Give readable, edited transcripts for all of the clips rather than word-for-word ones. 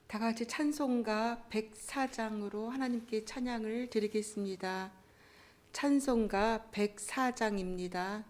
다 같이 찬송가 104장으로 하나님께 찬양을 드리겠습니다. 찬송가 104장입니다.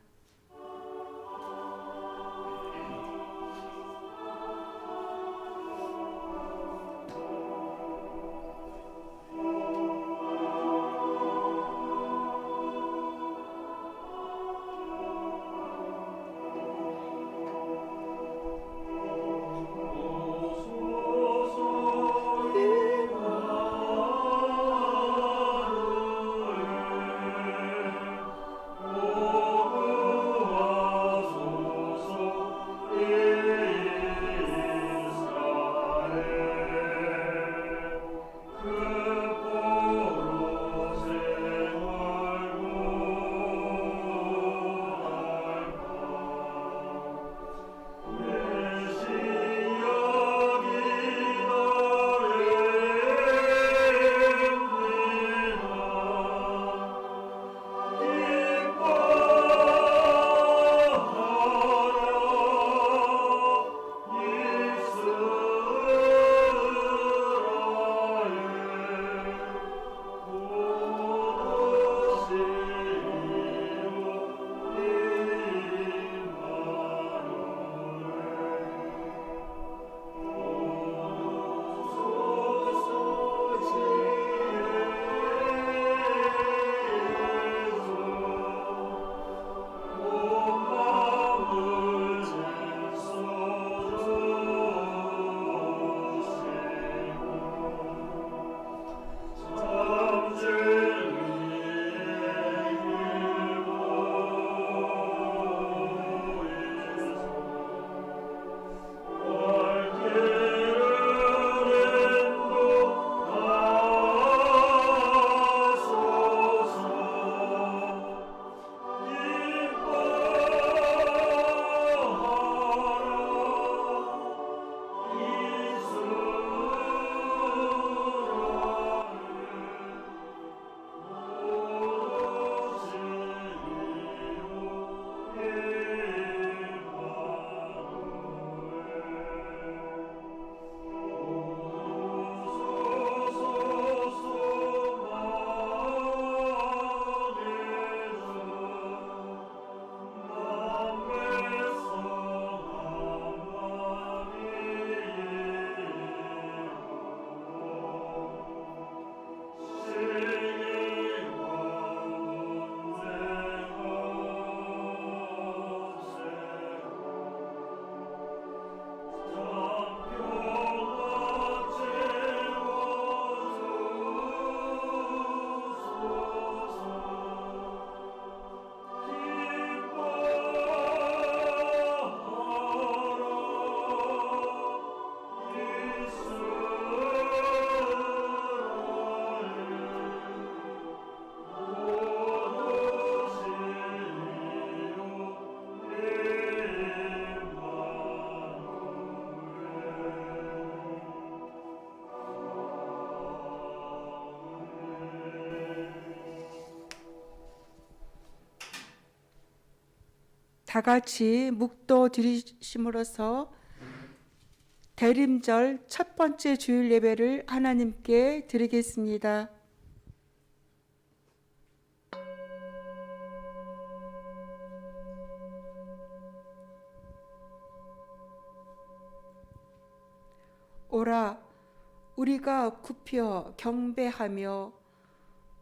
다 같이 묵도 드리심으로써 대림절 첫 번째 주일 예배를 하나님께 드리겠습니다. 오라, 우리가 굽혀 경배하며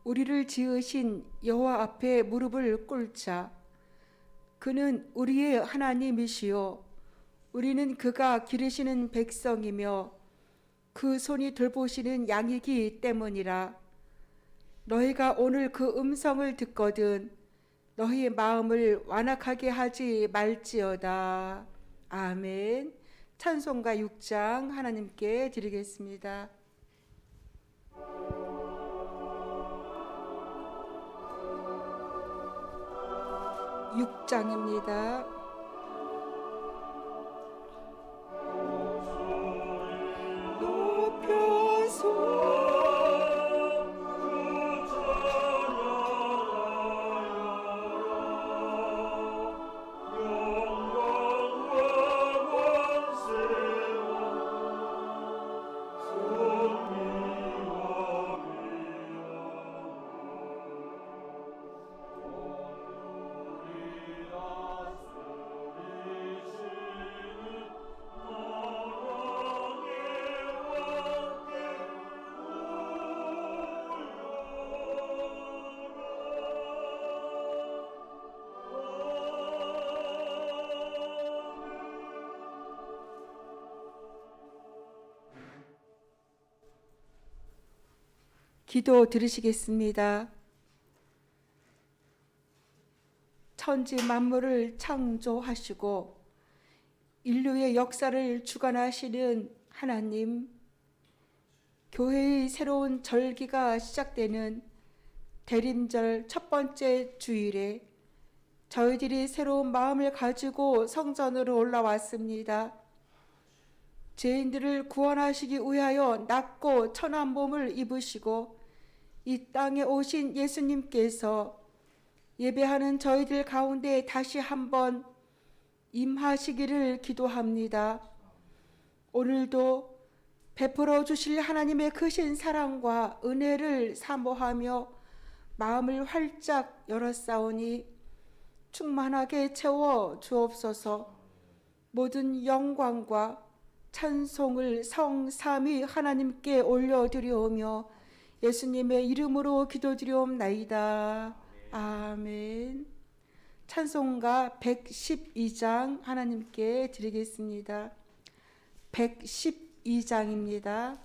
우리를 지으신 여호와 앞에 무릎을 꿇자. 그는 우리의 하나님이시요 우리는 그가 기르시는 백성이며 그 손이 돌보시는 양이기 때문이라. 너희가 오늘 그 음성을 듣거든 너희의 마음을 완악하게 하지 말지어다. 아멘. 찬송가 6장 하나님께 드리겠습니다. 6장입니다. 기도 들으시겠습니다. 천지 만물을 창조하시고 인류의 역사를 주관하시는 하나님, 교회의 새로운 절기가 시작되는 대림절 첫 번째 주일에 저희들이 새로운 마음을 가지고 성전으로 올라왔습니다. 죄인들을 구원하시기 위하여 낮고 천한 몸을 입으시고 이 땅에 오신 예수님께서 예배하는 저희들 가운데 다시 한번 임하시기를 기도합니다. 오늘도 베풀어 주실 하나님의 크신 사랑과 은혜를 사모하며 마음을 활짝 열었사오니 충만하게 채워 주옵소서. 모든 영광과 찬송을 성삼위 하나님께 올려드리오며 예수님의 이름으로 기도드리옵나이다. 아멘. 찬송가 112장 하나님께 드리겠습니다. 112장입니다.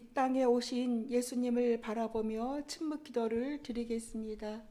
이 땅에 오신 예수님을 바라보며 침묵 기도를 드리겠습니다.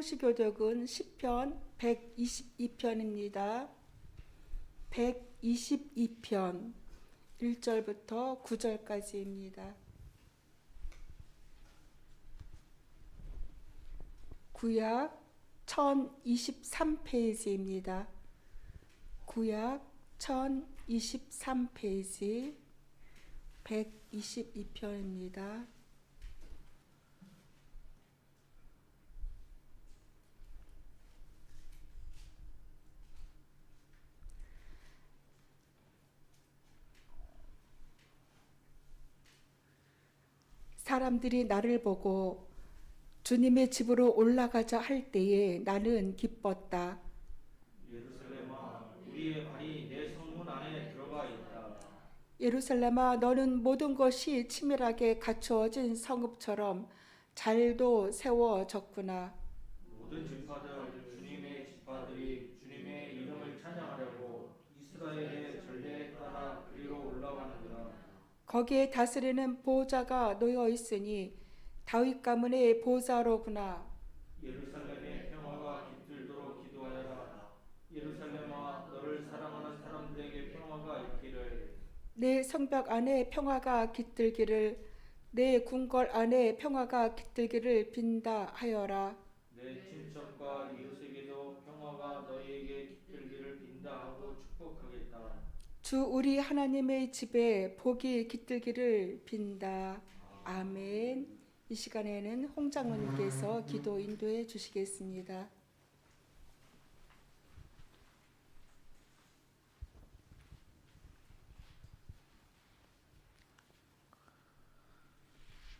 성시교독은 시편 122편입니다. 122편 1절부터 9절까지입니다. 구약 1023페이지입니다. 구약 1023페이지 122편입니다. 사람들이 나를 보고 주님의 집으로 올라가자 할 때에 나는 기뻤다. 예루살렘아, 우리의 발이 내 성문 안에 들어가 있다. 예루살렘아, 너는 모든 것이 치밀하게 갖추어진 성읍처럼 잘도 세워졌구나. 모든 지파들, 주님의 지파들이 주님의 이름을 찬양하려고 이스라엘의 전례에 따라 그리로 올라가는구나. 거기에 다스리는 보호자가 놓여 있으니 다윗 가문의 보호자로구나. 예루살렘의 평화가 깃들도록 기도하여라. 예루살렘아, 너를 사랑하는 사람들에게 평화가 있기를. 내 성벽 안에 평화가 깃들기를, 내 궁궐 안에 평화가 깃들기를 빈다 하여라. 내 친척과 이웃에게도 평화가 너희에게 깃들기를 빈다 하고 축복하겠다. 주 우리 하나님의 집에 복이 깃들기를 빈다. 아멘. 이 시간에는 홍장로님께서 기도 인도해 주시겠습니다.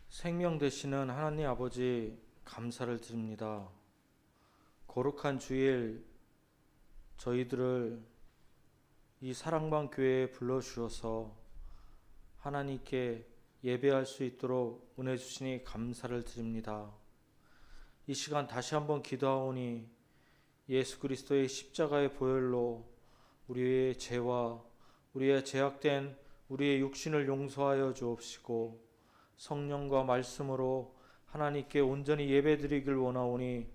생명 되시는 하나님 아버지, 감사를 드립니다. 거룩한 주일 저희들을 이 사랑방 교회에 불러주셔서 하나님께 예배할 수 있도록 은혜 주시니 감사를 드립니다. 이 시간 다시 한번 기도하오니 예수 그리스도의 십자가의 보혈로 우리의 죄와 우리의 죄악된 우리의 육신을 용서하여 주옵시고 성령과 말씀으로 하나님께 온전히 예배드리길 원하오니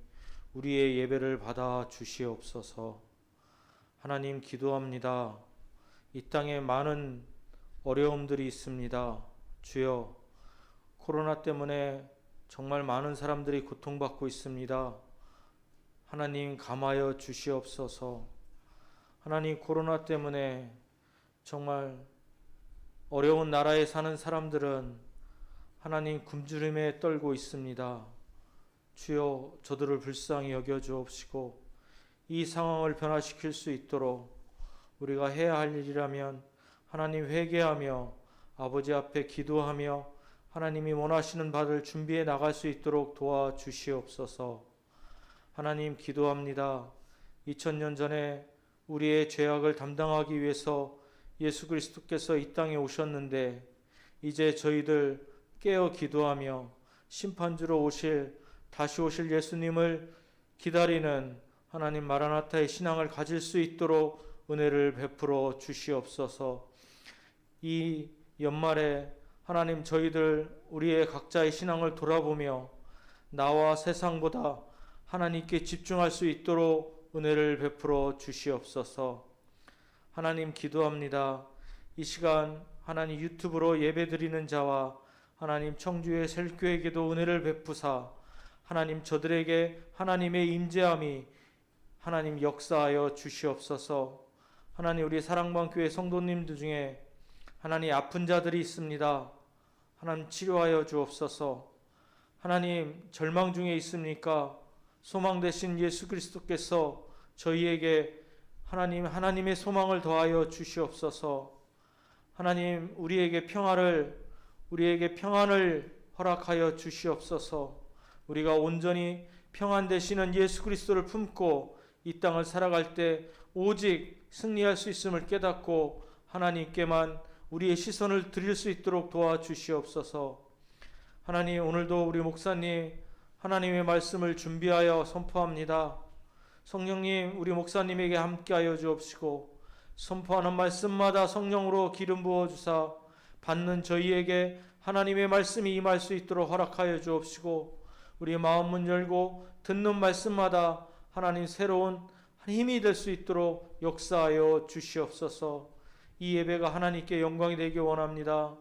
우리의 예배를 받아 주시옵소서. 하나님 기도합니다. 이 땅에 많은 어려움들이 있습니다. 주여, 코로나 때문에 정말 많은 사람들이 고통받고 있습니다. 하나님 감하여 주시옵소서. 하나님 코로나 때문에 정말 어려운 나라에 사는 사람들은 하나님 굶주림에 떨고 있습니다. 주여, 저들을 불쌍히 여겨 주옵시고 이 상황을 변화시킬 수 있도록 우리가 해야 할 일이라면 하나님 회개하며 아버지 앞에 기도하며 하나님이 원하시는 바를 준비해 나갈 수 있도록 도와주시옵소서. 하나님 기도합니다. 2000년 전에 우리의 죄악을 담당하기 위해서 예수 그리스도께서 이 땅에 오셨는데 이제 저희들 깨어 기도하며 심판주로 다시 오실 예수님을 기다리는 하나님 마라나타의 신앙을 가질 수 있도록 은혜를 베풀어 주시옵소서. 이 연말에 하나님 저희들 우리의 각자의 신앙을 돌아보며 나와 세상보다 하나님께 집중할 수 있도록 은혜를 베풀어 주시옵소서. 하나님 기도합니다. 이 시간 하나님 유튜브로 예배드리는 자와 하나님 청주의 셀교에게도 은혜를 베푸사 하나님 저들에게 하나님의 임재함이 하나님 역사하여 주시옵소서. 하나님 우리 사랑방 교회 성도님들 중에 하나님 아픈 자들이 있습니다. 하나님 치료하여 주옵소서. 하나님 절망 중에 있습니까? 소망 되신 예수 그리스도께서 저희에게 하나님의 소망을 더하여 주시옵소서. 하나님 우리에게 평안을 허락하여 주시옵소서. 우리가 온전히 평안 되시는 예수 그리스도를 품고 이 땅을 살아갈 때 오직 승리할 수 있음을 깨닫고 하나님께만 우리의 시선을 드릴 수 있도록 도와주시옵소서. 하나님 오늘도 우리 목사님 하나님의 말씀을 준비하여 선포합니다. 성령님 우리 목사님에게 함께하여 주옵시고 선포하는 말씀마다 성령으로 기름 부어주사 받는 저희에게 하나님의 말씀이 임할 수 있도록 허락하여 주옵시고 우리 마음 문 열고 듣는 말씀마다 하나님 새로운 힘이 될 수 있도록 역사하여 주시옵소서. 이 예배가 하나님께 영광이 되기 원합니다.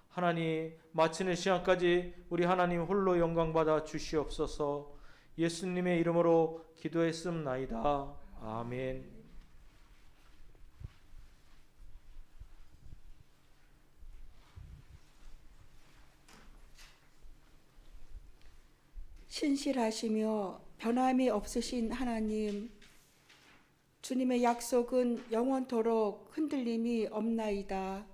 하나님 마치는 시간까지 우리 하나님 홀로 영광 받아 주시옵소서. 예수님의 이름으로 기도했음나이다. 아멘. 신실하시며 변함이 없으신 하나님, 주님의 약속은 영원토록 흔들림이 없나이다.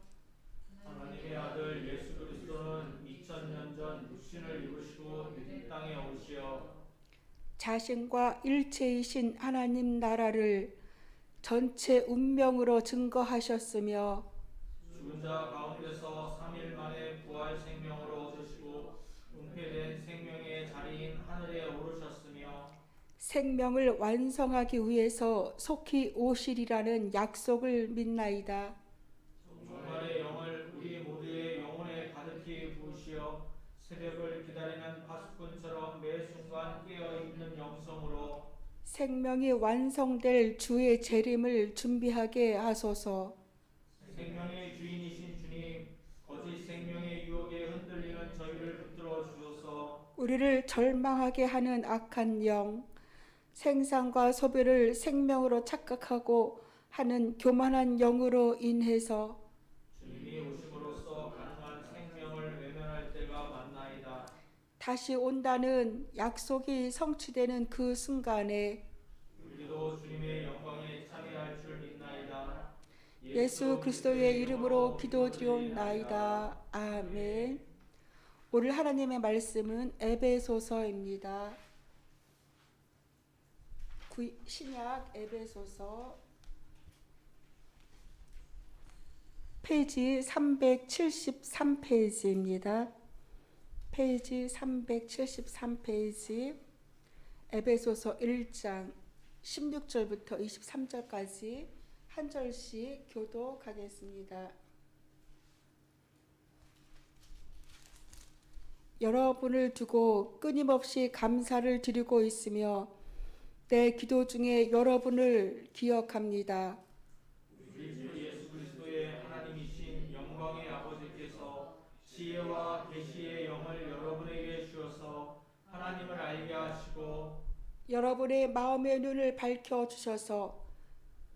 하나님의 아들 예수 그리스도는 2000년 전 육신을 입으시고 이 땅에 오시어 자신과 일체이신 하나님 나라를 전체 운명으로 증거하셨으며 죽은 자 가운데서 3일 만에 부활 생명으로 얻으시고 은폐된 생명의 자리인 하늘에 오르셨으며 생명을 완성하기 위해서 속히 오시리라는 약속을 믿나이다. 종말의 영을 우리 모두의 영혼에 가득히 부으시어 새벽을 기다리는 파수꾼처럼 매 순간 깨어있는 영성으로 생명이 완성될 주의 재림을 준비하게 하소서. 생명의 주인이신 주님, 거짓 생명의 유혹에 흔들리는 저희를 붙들어 주소서. 우리를 절망하게 하는 악한 영, 생산과 소비를 생명으로 착각하고 하는 교만한 영으로 인해서 주님이 오심으로써 가능한 생명을 외면할 때가 맞나이다. 다시 온다는 약속이 성취되는 그 순간에 우리도 주님의 영광에 참여할 줄 믿나이다. 예수 그리스도의 이름으로 기도드리옵나이다. 아멘. 오늘 하나님의 말씀은 에베소서입니다. 신약 에베소서 페이지 373페이지입니다. 페이지 373페이지 에베소서 1장 16절부터 23절까지 한 절씩 교독하겠습니다. 여러분을 두고 끊임없이 감사를 드리고 있으며 내 기도 중에 여러분을 기억합니다. 우리 주 예수 그리스도의 하나님이신 영광의 아버지께서 지혜와 계시의 영을 여러분에게 주어서 하나님을 알게 하시고 여러분의 마음의 눈을 밝혀 주셔서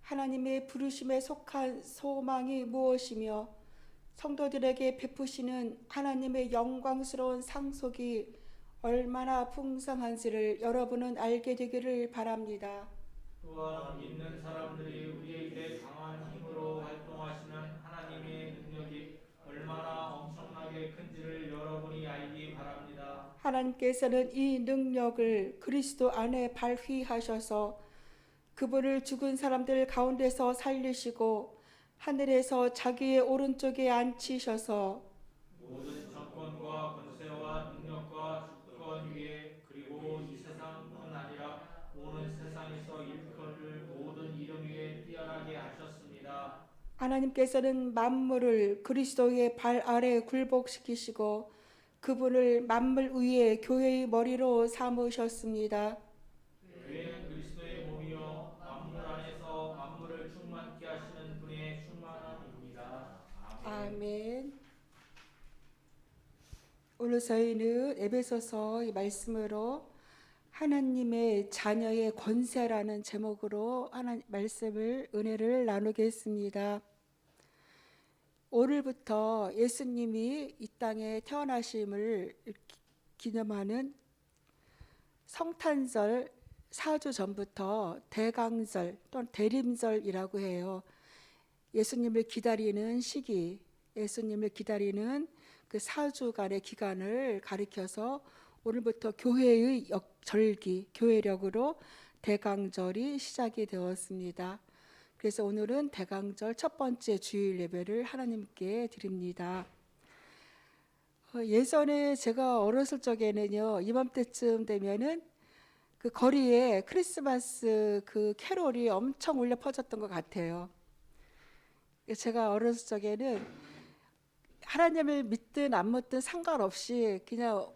하나님의 부르심에 속한 소망이 무엇이며 성도들에게 베푸시는 하나님의 영광스러운 상속이 얼마나 풍성한지를 여러분은 알게 되기를 바랍니다. 또한 믿는 사람들이 우리에게 강한 힘으로 활동하시는 하나님의 능력이 얼마나 엄청나게 큰지를 여러분이 알기 바랍니다. 하나님께서는 이 능력을 그리스도 안에 발휘하셔서 그분을 죽은 사람들 가운데서 살리시고 하늘에서 자기의 오른쪽에 앉히셔서 모든 정권과 권세와 능력과 주권 위에 그리고 이 세상뿐 아니라 오는 세상에서 일컬을 모든 이름 위에 뛰어나게 하셨습니다. 하나님께서는 만물을 그리스도의 발 아래 굴복시키시고 그분을 만물 위에 교회의 머리로 삼으셨습니다. 교회는 그리스도의 몸이요 만물 안에서 만물을 충만케 하시는 분의 충만함입니다. 아멘. 오늘 저희는 에베소서 이 말씀으로 하나님의 자녀의 권세라는 제목으로 말씀을 은혜를 나누겠습니다. 오늘부터 예수님이 이 땅에 태어나심을 기념하는 성탄절 4주 전부터 대강절 또는 대림절이라고 해요. 예수님을 기다리는 시기, 예수님을 기다리는 그 4주간의 기간을 가리켜서 오늘부터 교회의 절기, 교회력으로 대강절이 시작이 되었습니다. 그래서 오늘은 대강절 첫 번째 주일 예배를 하나님께 드립니다. 예전에 제가 어렸을 적에는요, 이맘때쯤 되면은 그 거리에 크리스마스 그 캐롤이 엄청 울려 퍼졌던 것 같아요. 제가 어렸을 적에는 하나님을 믿든 안 믿든 상관없이 그냥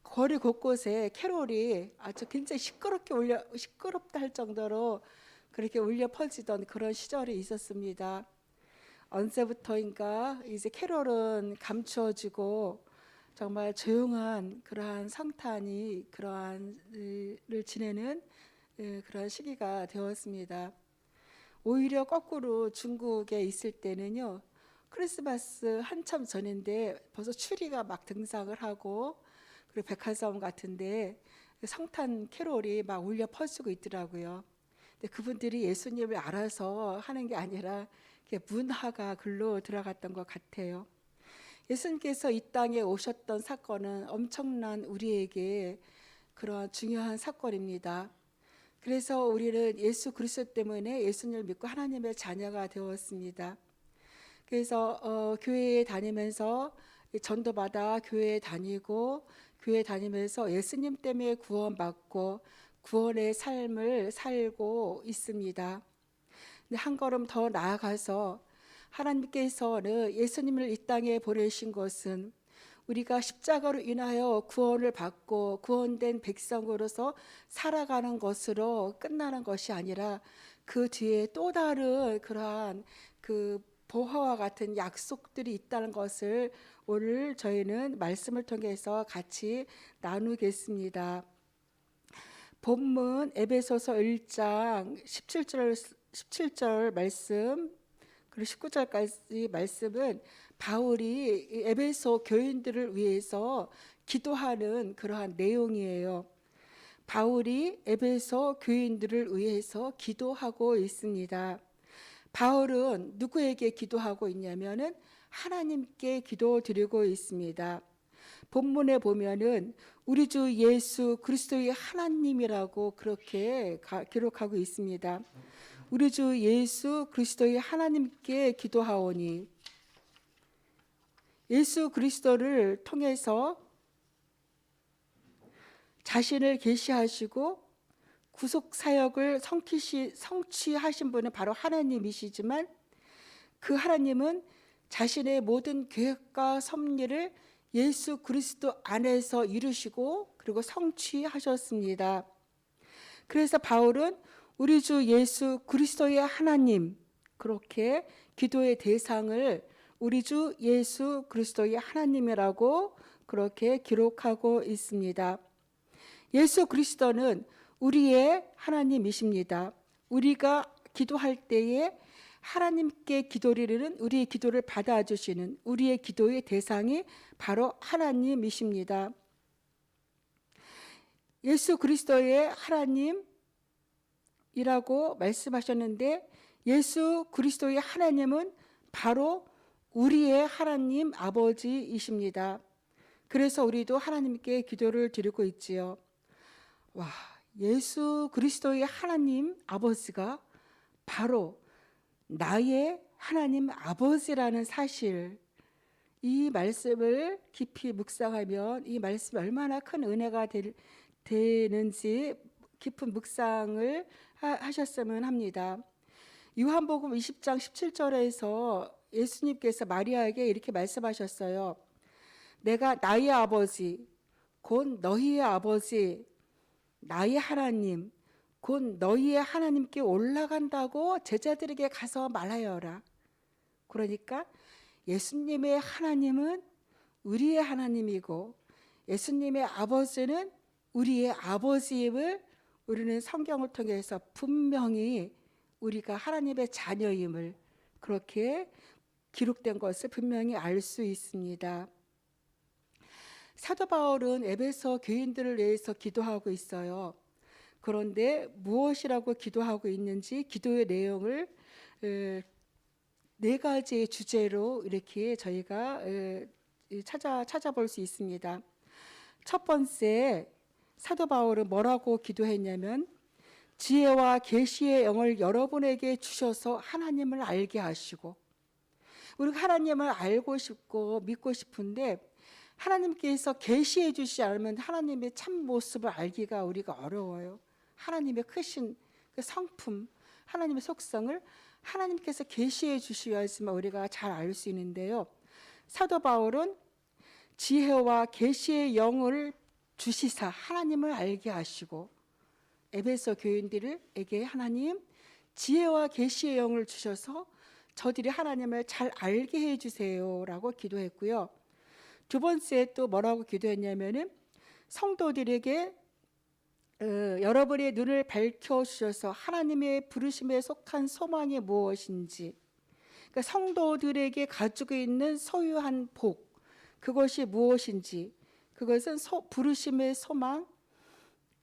거리 곳곳에 캐롤이 아주 굉장히 시끄럽다 할 정도로 그렇게 울려 퍼지던 그런 시절이 있었습니다. 언제부터인가 이제 캐롤은 감추어지고 정말 조용한 그러한 성탄이 를 지내는 그런 시기가 되었습니다. 오히려 거꾸로 중국에 있을 때는요, 크리스마스 한참 전인데 벌써 추리가 막 등장을 하고 그리고 백화점 같은데 성탄 캐롤이 막 울려 퍼지고 있더라고요. 근데 그분들이 예수님을 알아서 하는 게 아니라 문화가 글로 들어갔던 것 같아요. 예수님께서 이 땅에 오셨던 사건은 엄청난 우리에게 그런 중요한 사건입니다. 그래서 우리는 예수 그리스도 때문에 예수님을 믿고 하나님의 자녀가 되었습니다. 그래서 교회에 다니면서 전도받아 교회에 다니고 교회 다니면서 예수님 때문에 구원받고 구원의 삶을 살고 있습니다. 근데 한 걸음 더 나아가서 하나님께서는 예수님을 이 땅에 보내신 것은 우리가 십자가로 인하여 구원을 받고 구원된 백성으로서 살아가는 것으로 끝나는 것이 아니라 그 뒤에 또 다른 그러한 그 보화와 같은 약속들이 있다는 것을 오늘 저희는 말씀을 통해서 같이 나누겠습니다. 본문 에베소서 1장 17절 말씀 그리고 19절까지 말씀은 바울이 에베소 교인들을 위해서 기도하는 그러한 내용이에요. 바울이 에베소 교인들을 위해서 기도하고 있습니다. 바울은 누구에게 기도하고 있냐면은 하나님께 기도드리고 있습니다. 본문에 보면은 우리 주 예수 그리스도의 하나님이라고 그렇게 기록하고 있습니다. 우리 주 예수 그리스도의 하나님께 기도하오니 예수 그리스도를 통해서 자신을 계시하시고 구속 사역을 성취하신 분은 바로 하나님이시지만 그 하나님은 자신의 모든 계획과 섭리를 예수 그리스도 안에서 이루시고 그리고 성취하셨습니다. 그래서 바울은 우리 주 예수 그리스도의 하나님, 그렇게 기도의 대상을 우리 주 예수 그리스도의 하나님이라고 그렇게 기록하고 있습니다. 예수 그리스도는 우리의 하나님이십니다. 우리가 기도할 때에 하나님께 기도를 우리의 기도를 받아주시는 우리의 기도의 대상이 바로 하나님이십니다. 예수 그리스도의 하나님이라고 말씀하셨는데 예수 그리스도의 하나님은 바로 우리의 하나님 아버지이십니다. 그래서 우리도 하나님께 기도를 드리고 있지요. 와, 예수 그리스도의 하나님 아버지가 바로 나의 하나님 아버지라는 사실, 이 말씀을 깊이 묵상하면 이 말씀이 얼마나 큰 은혜가 되는지 깊은 묵상을 하셨으면 합니다. 요한복음 20장 17절에서 예수님께서 마리아에게 이렇게 말씀하셨어요. 내가 나의 아버지 곧 너희의 아버지 나의 하나님 곧 너희의 하나님께 올라간다고 제자들에게 가서 말하여라. 그러니까 예수님의 하나님은 우리의 하나님이고 예수님의 아버지는 우리의 아버지임을 우리는 성경을 통해서 분명히 우리가 하나님의 자녀임을 그렇게 기록된 것을 분명히 알 수 있습니다. 사도 바울은 에베소 교인들을 위해서 기도하고 있어요. 그런데 무엇이라고 기도하고 있는지 기도의 내용을 네 가지의 주제로 이렇게 저희가 찾아볼 수 있습니다. 첫 번째, 사도 바울은 뭐라고 기도했냐면 지혜와 계시의 영을 여러분에게 주셔서 하나님을 알게 하시고, 우리가 하나님을 알고 싶고 믿고 싶은데 하나님께서 계시해 주시지 않으면 하나님의 참 모습을 알기가 우리가 어려워요. 하나님의 크신 그 성품, 하나님의 속성을 하나님께서 계시해 주셔야지만 우리가 잘 알 수 있는데요. 사도 바울은 지혜와 계시의 영을 주시사 하나님을 알게 하시고, 에베소 교인들에게 하나님 지혜와 계시의 영을 주셔서 저들이 하나님을 잘 알게 해주세요라고 기도했고요. 두 번째 또 뭐라고 기도했냐면은 성도들에게 여러분의 눈을 밝혀주셔서 하나님의 부르심에 속한 소망이 무엇인지, 그러니까 성도들에게 가지고 있는 소유한 복, 그것이 무엇인지, 그것은 부르심의 소망,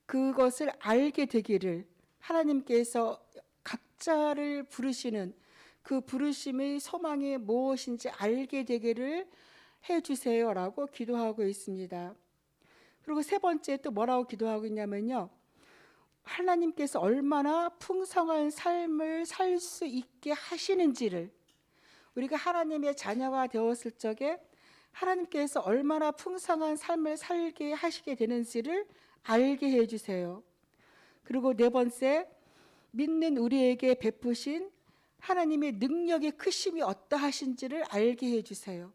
그것을 알게 되기를 하나님께서 각자를 부르시는 그 부르심의 소망이 무엇인지 알게 되기를 해주세요라고 기도하고 있습니다. 그리고 세 번째 또 뭐라고 기도하고 있냐면요, 하나님께서 얼마나 풍성한 삶을 살 수 있게 하시는지를, 우리가 하나님의 자녀가 되었을 적에 하나님께서 얼마나 풍성한 삶을 살게 하시게 되는지를 알게 해주세요. 그리고 네 번째, 믿는 우리에게 베푸신 하나님의 능력의 크심이 어떠하신지를 알게 해주세요.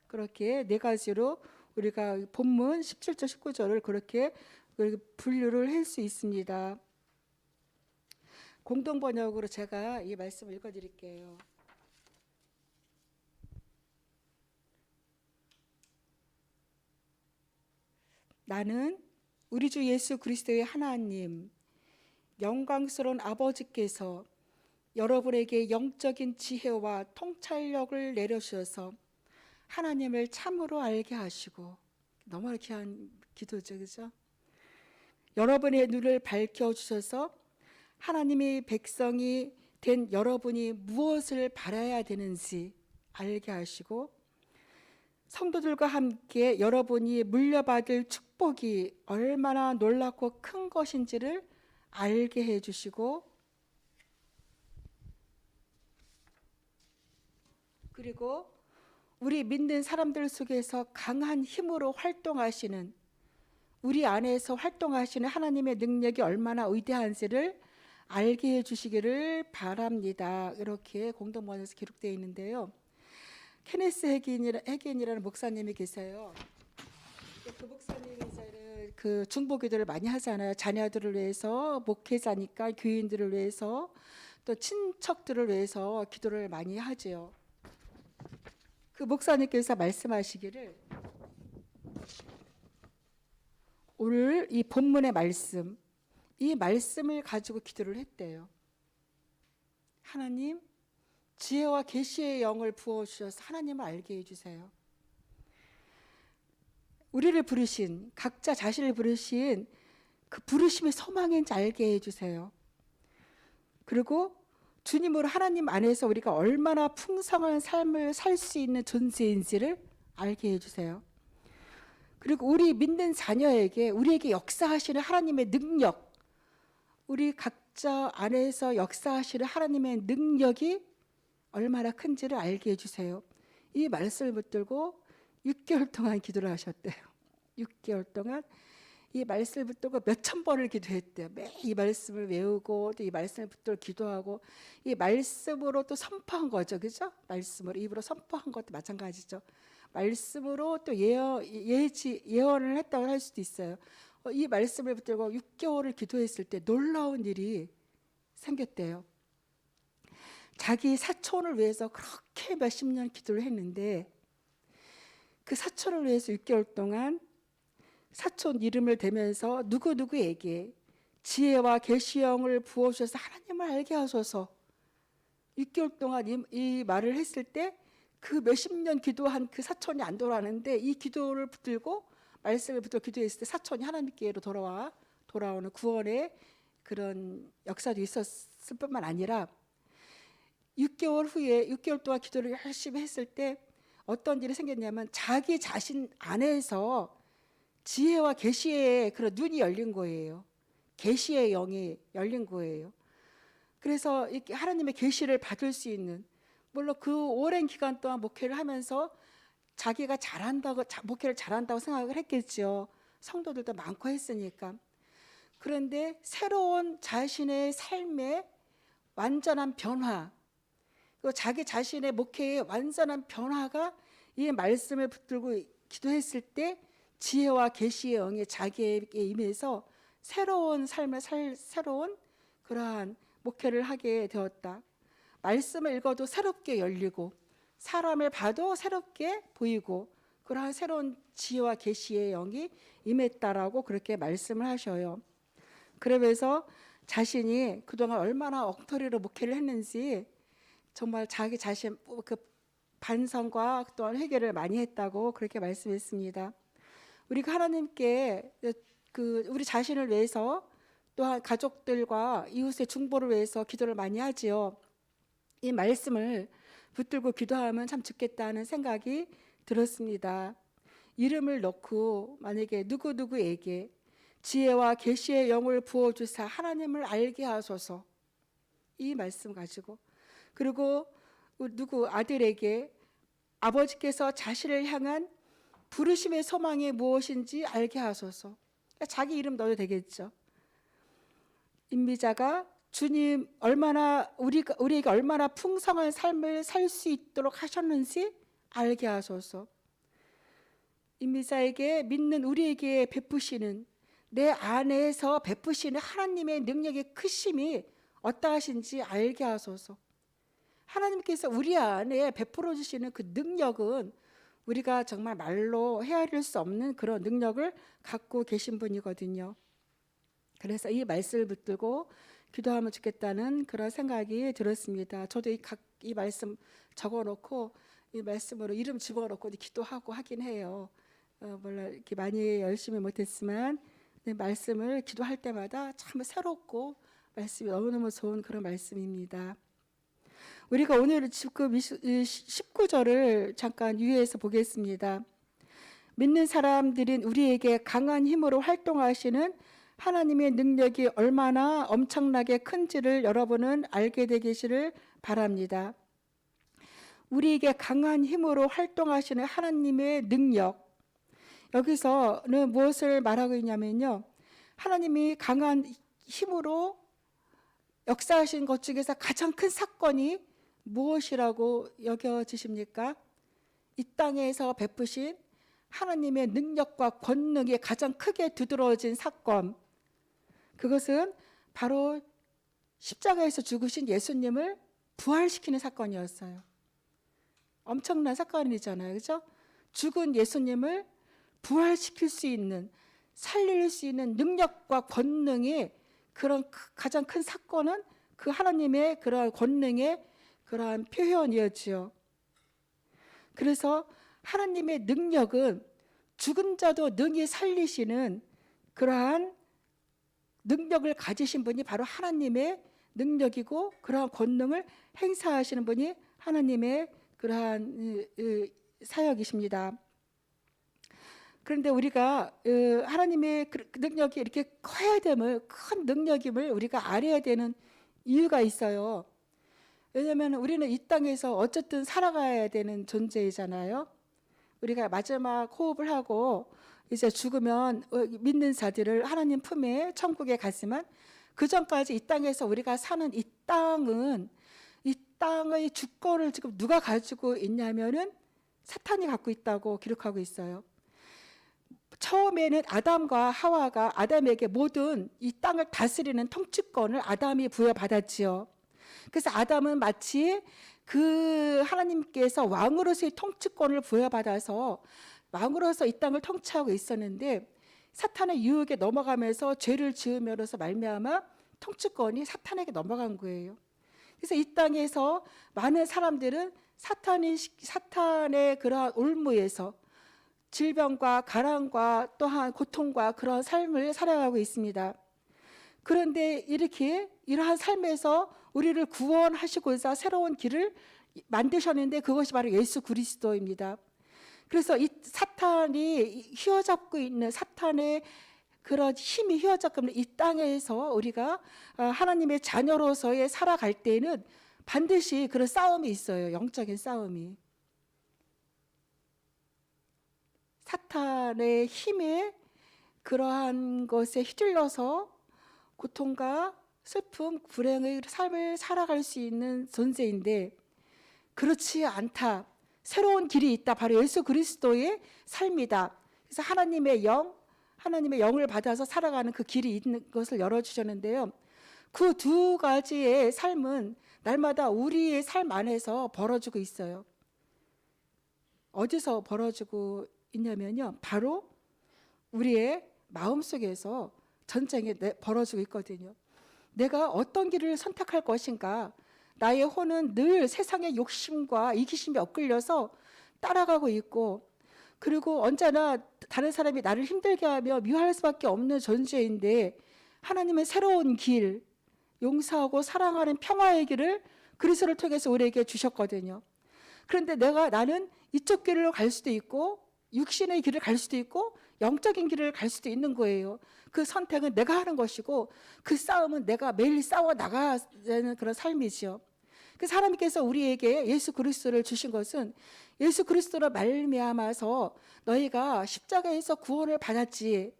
그렇게 네 가지로 우리가 본문 17절 19절을 그렇게 분류를 할 수 있습니다. 공동번역으로 제가 이 말씀을 읽어드릴게요. 나는 우리 주 예수 그리스도의 하나님, 영광스러운 아버지께서 여러분에게 영적인 지혜와 통찰력을 내려주셔서 하나님을 참으로 알게 하시고, 너무 귀한 기도죠, 그죠? 여러분의 눈을 밝혀주셔서 하나님의 백성이 된 여러분이 무엇을 바라야 되는지 알게 하시고, 성도들과 함께 여러분이 물려받을 축복이 얼마나 놀랍고 큰 것인지를 알게 해주시고, 그리고 우리 믿는 사람들 속에서 강한 힘으로 활동하시는, 우리 안에서 활동하시는 하나님의 능력이 얼마나 위대한지를 알게 해주시기를 바랍니다. 이렇게 공동문에서 기록되어 있는데요. 케네스 해긴이라는 목사님이 계세요. 그 목사님이 이제 그 중보기도를 많이 하잖아요. 자녀들을 위해서, 목회자니까 교인들을 위해서, 또 친척들을 위해서 기도를 많이 하지요. 그 목사님께서 말씀하시기를, 오늘 이 본문의 말씀, 이 말씀을 가지고 기도를 했대요. 하나님, 지혜와 계시의 영을 부어주셔서 하나님을 알게 해주세요. 우리를 부르신, 각자 자신을 부르신 그 부르심의 소망인지 알게 해주세요. 그리고 주님으로 하나님 안에서 우리가 얼마나 풍성한 삶을 살 수 있는 존재인지를 알게 해주세요. 그리고 우리 믿는 자녀에게, 우리에게 역사하시는 하나님의 능력, 우리 각자 안에서 역사하시는 하나님의 능력이 얼마나 큰지를 알게 해주세요. 이 말씀을 붙들고 6개월 동안 기도를 하셨대요. 6개월 동안 이 말씀을 붙들고 몇천 번을 기도했대요. 매일 이 말씀을 외우고 또 이 말씀을 붙들고 기도하고, 이 말씀으로 또 선포한 거죠. 그죠? 말씀으로 입으로 선포한 것도 마찬가지죠. 말씀으로 또 예언을 했다고 할 수도 있어요. 이 말씀을 붙들고 6개월을 기도했을 때 놀라운 일이 생겼대요. 자기 사촌을 위해서 그렇게 몇십 년 기도를 했는데, 그 사촌을 위해서 6개월 동안 사촌 이름을 대면서 누구누구에게 지혜와 계시형을 부어주셔서 하나님을 알게 하소서, 6개월 동안 이 말을 했을 때 그 몇십 년 기도한 그 사촌이 안 돌아왔는데, 이 기도를 붙들고 말씀을 붙들고 기도했을 때 사촌이 하나님께로 돌아오는 구원의 그런 역사도 있었을 뿐만 아니라, 6개월 후에 6개월 동안 기도를 열심히 했을 때 어떤 일이 생겼냐면, 자기 자신 안에서 지혜와 계시의 그런 눈이 열린 거예요. 계시의 영이 열린 거예요. 그래서 이렇게 하나님의 계시를 받을 수 있는, 물론 그 오랜 기간 동안 목회를 하면서 자기가 목회를 잘한다고 생각을 했겠죠. 성도들도 많고 했으니까. 그런데 새로운 자신의 삶의 완전한 변화, 그리고 자기 자신의 목회의 완전한 변화가 이 말씀을 붙들고 기도했을 때 지혜와 계시의 영이 자기에게 임해서 새로운 삶을 새로운 그러한 목회를 하게 되었다. 말씀을 읽어도 새롭게 열리고, 사람을 봐도 새롭게 보이고, 그러한 새로운 지혜와 계시의 영이 임했다라고 그렇게 말씀을 하셔요. 그러면서 자신이 그동안 얼마나 엉터리로 목회를 했는지 정말 자기 자신 그 반성과 또한 회개를 많이 했다고 그렇게 말씀했습니다. 우리가 하나님께 우리 자신을 위해서, 또한 가족들과 이웃의 중보를 위해서 기도를 많이 하지요. 이 말씀을 붙들고 기도하면 참 좋겠다는 생각이 들었습니다. 이름을 넣고 만약에 누구누구에게 지혜와 계시의 영을 부어주사 하나님을 알게 하소서, 이 말씀 가지고, 그리고 누구 아들에게 아버지께서 자신을 향한 부르심의 소망이 무엇인지 알게 하소서. 자기 이름 넣어도 되겠죠. 임미자가 주님 우리에게 얼마나 풍성한 삶을 살 수 있도록 하셨는지 알게 하소서. 임미자에게 믿는 우리에게 베푸시는, 내 안에서 베푸시는 하나님의 능력의 크심이 어떠하신지 알게 하소서. 하나님께서 우리 안에 베풀어 주시는 그 능력은 우리가 정말 말로 헤아릴 수 없는 그런 능력을 갖고 계신 분이거든요. 그래서 이 말씀을 붙들고 기도하면 좋겠다는 그런 생각이 들었습니다. 저도 이 말씀 적어놓고 이 말씀으로 이름 집어넣고 기도하고 하긴 해요. 몰라 이렇게 많이 열심히 못했지만 말씀을 기도할 때마다 참 새롭고 말씀이 너무너무 좋은 그런 말씀입니다. 우리가 오늘 지금 19절을 잠깐 유의해서 보겠습니다. 믿는 사람들인 우리에게 강한 힘으로 활동하시는 하나님의 능력이 얼마나 엄청나게 큰지를 여러분은 알게 되시기를 바랍니다. 우리에게 강한 힘으로 활동하시는 하나님의 능력. 여기서는 무엇을 말하고 있냐면요, 하나님이 강한 힘으로 역사하신 것 중에서 가장 큰 사건이 무엇이라고 여겨지십니까? 이 땅에서 베푸신 하나님의 능력과 권능이 가장 크게 두드러진 사건, 그것은 바로 십자가에서 죽으신 예수님을 부활시키는 사건이었어요. 엄청난 사건이잖아요, 그렇죠? 죽은 예수님을 부활시킬 수 있는, 살릴 수 있는 능력과 권능이, 그런 가장 큰 사건은 그 하나님의 그러한 권능의 그러한 표현이었지요. 그래서 하나님의 능력은 죽은 자도 능히 살리시는 그러한 능력을 가지신 분이 바로 하나님의 능력이고, 그러한 권능을 행사하시는 분이 하나님의 그러한 사역이십니다. 그런데 우리가 하나님의 능력이 이렇게 커야 됨을, 큰 능력임을 우리가 알아야 되는 이유가 있어요. 왜냐하면 우리는 이 땅에서 어쨌든 살아가야 되는 존재이잖아요. 우리가 마지막 호흡을 하고 이제 죽으면 믿는 자들을 하나님 품에 천국에 갔지만, 그 전까지 이 땅에서 우리가 사는 이 땅은, 이 땅의 주권을 지금 누가 가지고 있냐면은 사탄이 갖고 있다고 기록하고 있어요. 처음에는 아담과 하와가 아담에게 모든 이 땅을 다스리는 통치권을 아담이 부여받았지요. 그래서 아담은 마치 그 하나님께서 왕으로서의 통치권을 부여받아서 왕으로서 이 땅을 통치하고 있었는데, 사탄의 유혹에 넘어가면서 죄를 지으면서 말미암아 통치권이 사탄에게 넘어간 거예요. 그래서 이 땅에서 많은 사람들은 사탄의 그러한 올무에서 질병과 가난과 또한 고통과 그런 삶을 살아가고 있습니다. 그런데 이렇게 이러한 삶에서 우리를 구원하시고자 새로운 길을 만드셨는데, 그것이 바로 예수 그리스도입니다. 그래서 이 사탄이 휘어잡고 있는, 사탄의 그런 힘이 휘어잡고 있는 이 땅에서 우리가 하나님의 자녀로서의 살아갈 때에는 반드시 그런 싸움이 있어요. 영적인 싸움이. 사탄의 힘에 그러한 것에 휘둘려서 고통과 슬픔, 불행의 삶을 살아갈 수 있는 존재인데, 그렇지 않다. 새로운 길이 있다. 바로 예수 그리스도의 삶이다. 그래서 하나님의 영을 받아서 살아가는 그 길이 있는 것을 열어주셨는데요. 그 두 가지의 삶은 날마다 우리의 삶 안에서 벌어지고 있어요. 어디서 벌어지고 있냐면요, 바로 우리의 마음속에서 전쟁이 벌어지고 있거든요. 내가 어떤 길을 선택할 것인가. 나의 혼은 늘 세상의 욕심과 이기심에 엇끌려서 따라가고 있고, 그리고 언제나 다른 사람이 나를 힘들게 하며 미워할 수밖에 없는 존재인데, 하나님의 새로운 길, 용서하고 사랑하는 평화의 길을 그리스도를 통해서 우리에게 주셨거든요. 그런데 나는 이쪽 길을 갈 수도 있고, 육신의 길을 갈 수도 있고, 영적인 길을 갈 수도 있는 거예요. 그 선택은 내가 하는 것이고, 그 싸움은 내가 매일 싸워 나가는 그런 삶이지요. 그래서 하나님께서 우리에게 예수 그리스도를 주신 것은, 예수 그리스도로 말미암아서 너희가 십자가에서 구원을 받았지,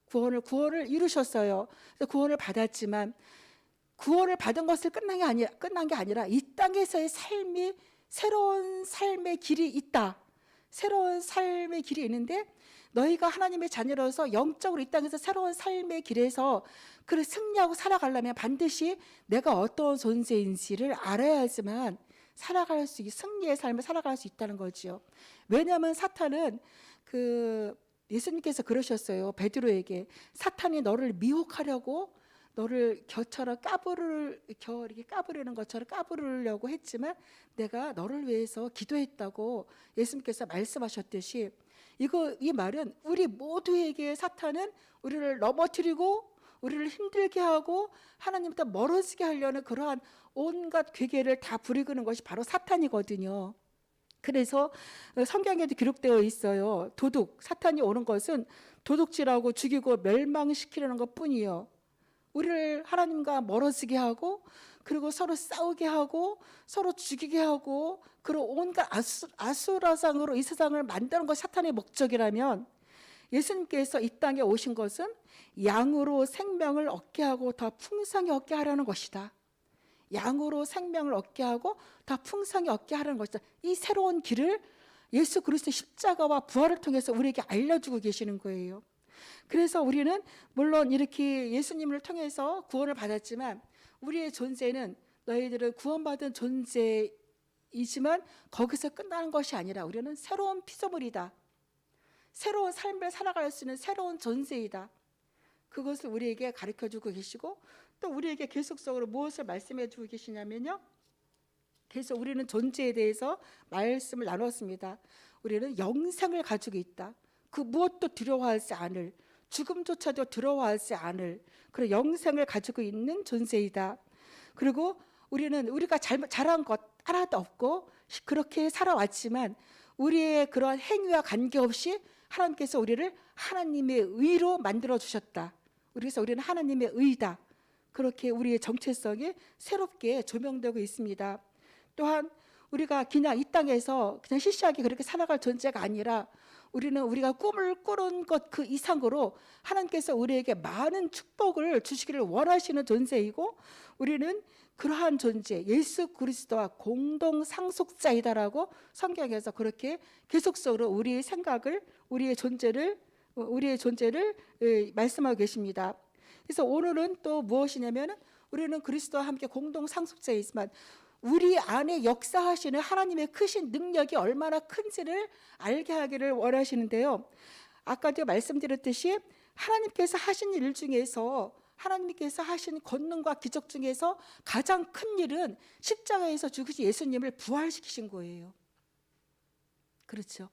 구원을 이루셨어요. 그래서 구원을 받았지만, 구원을 받은 것을 끝난 게 아니라 이 땅에서의 삶이, 새로운 삶의 길이 있다. 새로운 삶의 길이 있는데, 너희가 하나님의 자녀로서 영적으로 이 땅에서 새로운 삶의 길에서 그를 승리하고 살아가려면 반드시 내가 어떤 존재인지를 알아야지만 승리의 삶을 살아갈 수 있다는 거죠. 왜냐하면 사탄은 예수님께서 그러셨어요. 베드로에게 사탄이 너를 미혹하려고, 너를 겨처럼 이렇게 까부르는 것처럼 까부르려고 했지만 내가 너를 위해서 기도했다고 예수님께서 말씀하셨듯이, 이 말은 우리 모두에게 사탄은 우리를 넘어뜨리고 우리를 힘들게 하고 하나님부터 멀어지게 하려는 그러한 온갖 괴계를 다 부리는 것이 바로 사탄이거든요. 그래서 성경에도 기록되어 있어요. 사탄이 오는 것은 도둑질하고 죽이고 멸망시키려는 것뿐이요. 우리를 하나님과 멀어지게 하고, 그리고 서로 싸우게 하고 서로 죽이게 하고 그런 온갖 아수라장으로 이 세상을 만드는 것이 사탄의 목적이라면, 예수님께서 이 땅에 오신 것은 양으로 생명을 얻게 하고 더 풍성히 얻게 하라는 것이다. 양으로 생명을 얻게 하고 더 풍성히 얻게 하라는 것이다. 이 새로운 길을 예수 그리스도의 십자가와 부활을 통해서 우리에게 알려주고 계시는 거예요. 그래서 우리는 물론 이렇게 예수님을 통해서 구원을 받았지만, 우리의 존재는, 너희들은 구원받은 존재이지만 거기서 끝나는 것이 아니라 우리는 새로운 피조물이다. 새로운 삶을 살아갈 수 있는 새로운 존재이다. 그것을 우리에게 가르쳐주고 계시고, 또 우리에게 계속적으로 무엇을 말씀해주고 계시냐면요, 계속 우리는 존재에 대해서 말씀을 나눴습니다. 우리는 영생을 가지고 있다. 그 무엇도 두려워하지 않을, 죽음조차도 두려워하지 않을 그런 영생을 가지고 있는 존재이다. 그리고 우리는 우리가 잘한 것 하나도 없고 그렇게 살아왔지만, 우리의 그러한 행위와 관계없이 하나님께서 우리를 하나님의 의로 만들어 주셨다. 그래서 우리는 하나님의 의다. 그렇게 우리의 정체성이 새롭게 조명되고 있습니다. 또한 우리가 그냥 이 땅에서 그냥 시시하게 그렇게 살아갈 존재가 아니라, 우리는 우리가 꿈을 꾸는 것 그 이상으로 하나님께서 우리에게 많은 축복을 주시기를 원하시는 존재이고, 우리는 그러한 존재, 예수 그리스도와 공동 상속자이다라고 성경에서 그렇게 계속적으로 우리의 생각을, 우리의 존재를 말씀하고 계십니다. 그래서 오늘은 또 무엇이냐면, 우리는 그리스도와 함께 공동 상속자이지만 우리 안에 역사하시는 하나님의 크신 능력이 얼마나 큰지를 알게 하기를 원하시는데요, 아까도 말씀드렸듯이 하나님께서 하신 일 중에서, 하나님께서 하신 권능과 기적 중에서 가장 큰 일은 십자가에서 죽으신 예수님을 부활시키신 거예요. 그렇죠.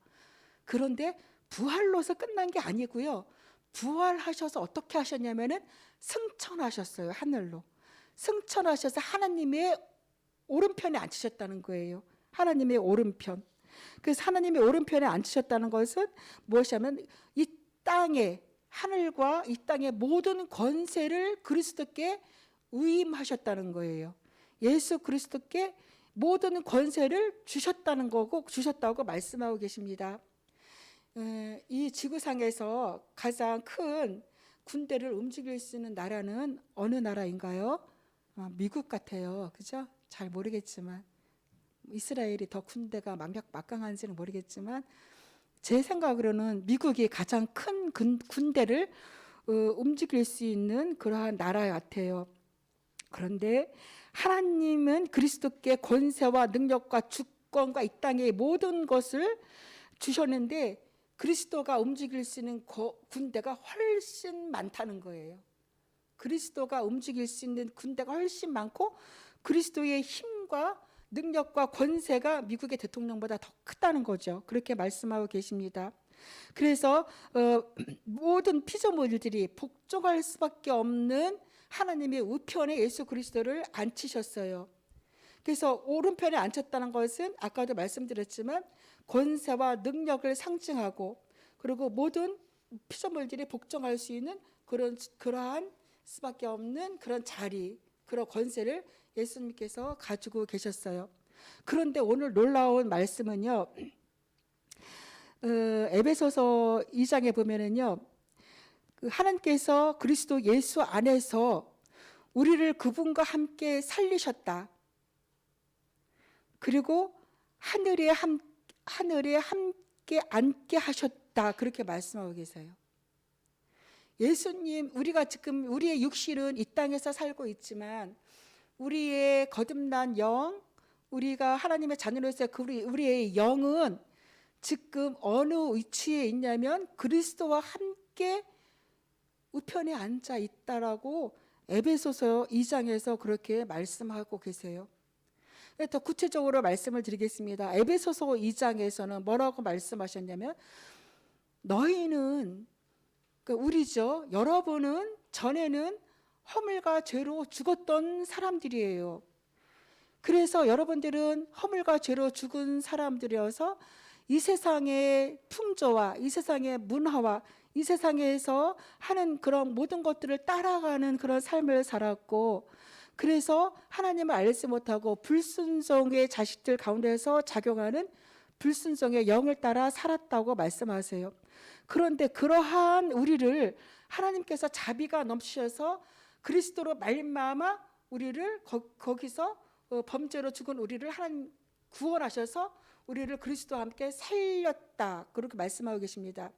그런데 부활로서 끝난 게 아니고요, 부활하셔서 어떻게 하셨냐면은 승천하셨어요. 하늘로 승천하셔서 하나님의 오른편에 앉으셨다는 거예요. 하나님의 오른편. 그래서 하나님의 오른편에 앉으셨다는 것은 무엇이냐면, 이 땅에, 하늘과 이 땅의 모든 권세를 그리스도께 위임하셨다는 거예요. 예수 그리스도께 모든 권세를 주셨다는 거고, 주셨다고 말씀하고 계십니다. 이 지구상에서 가장 큰 군대를 움직일 수 있는 나라는 어느 나라인가요? 미국 같아요. 그죠? 잘 모르겠지만, 이스라엘이 더 군대가 막강한지는 모르겠지만, 제 생각으로는 미국이 가장 큰 군대를 움직일 수 있는 그러한 나라 같아요. 그런데 하나님은 그리스도께 권세와 능력과 주권과 이 땅의 모든 것을 주셨는데, 그리스도가 움직일 수 있는 군대가 훨씬 많다는 거예요. 그리스도가 움직일 수 있는 군대가 훨씬 많고, 그리스도의 힘과 능력과 권세가 미국의 대통령보다 더 크다는 거죠. 그렇게 말씀하고 계십니다. 그래서 모든 피조물들이 복종할 수밖에 없는 하나님의 우편에 예수 그리스도를 앉히셨어요. 그래서 오른편에 앉혔다는 것은 아까도 말씀드렸지만 권세와 능력을 상징하고, 그리고 모든 피조물들이 복종할 수 있는 그러한 수밖에 없는 그런 자리, 그런 권세를 예수님께서 가지고 계셨어요. 그런데 오늘 놀라운 말씀은요, 에베소서 2장에 보면은요, 하나님께서 그리스도 예수 안에서 우리를 그분과 함께 살리셨다. 그리고 하늘에 함께 앉게 하셨다. 그렇게 말씀하고 계세요. 예수님, 우리가 지금 우리의 육신은 이 땅에서 살고 있지만, 우리의 거듭난 영, 우리가 하나님의 자녀로서 우리의 영은 지금 어느 위치에 있냐면 그리스도와 함께 우편에 앉아 있다라고 에베소서 2장에서 그렇게 말씀하고 계세요. 더 구체적으로 말씀을 드리겠습니다. 에베소서 2장에서는 뭐라고 말씀하셨냐면, 너희는, 우리죠, 여러분은 전에는 허물과 죄로 죽었던 사람들이에요. 그래서 여러분들은 허물과 죄로 죽은 사람들이어서 이 세상의 풍조와 이 세상의 문화와 이 세상에서 하는 그런 모든 것들을 따라가는 그런 삶을 살았고, 그래서 하나님을 알지 못하고 불순종의 자식들 가운데서 작용하는 불순종의 영을 따라 살았다고 말씀하세요. 그런데 그러한 우리를 하나님께서 자비가 넘치셔서 그리스도로 말미암아 우리를 거기서 범죄로 죽은 우리를 하나님 구원하셔서 우리를 그리스도와 함께 살렸다, 그렇게 말씀하고 계십니다.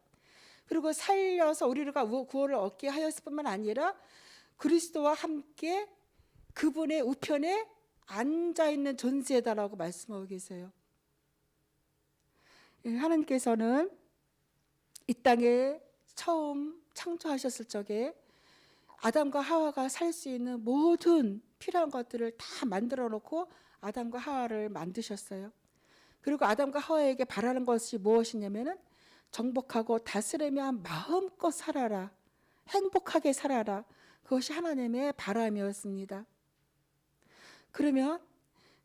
그리고 살려서 우리가 구원을 얻게 하였을 뿐만 아니라 그리스도와 함께 그분의 우편에 앉아있는 존재다라고 말씀하고 계세요. 하나님께서는 이 땅에 처음 창조하셨을 적에 아담과 하와가 살 수 있는 모든 필요한 것들을 다 만들어 놓고 아담과 하와를 만드셨어요. 그리고 아담과 하와에게 바라는 것이 무엇이냐면은 정복하고 다스리며 마음껏 살아라, 행복하게 살아라. 그것이 하나님의 바람이었습니다. 그러면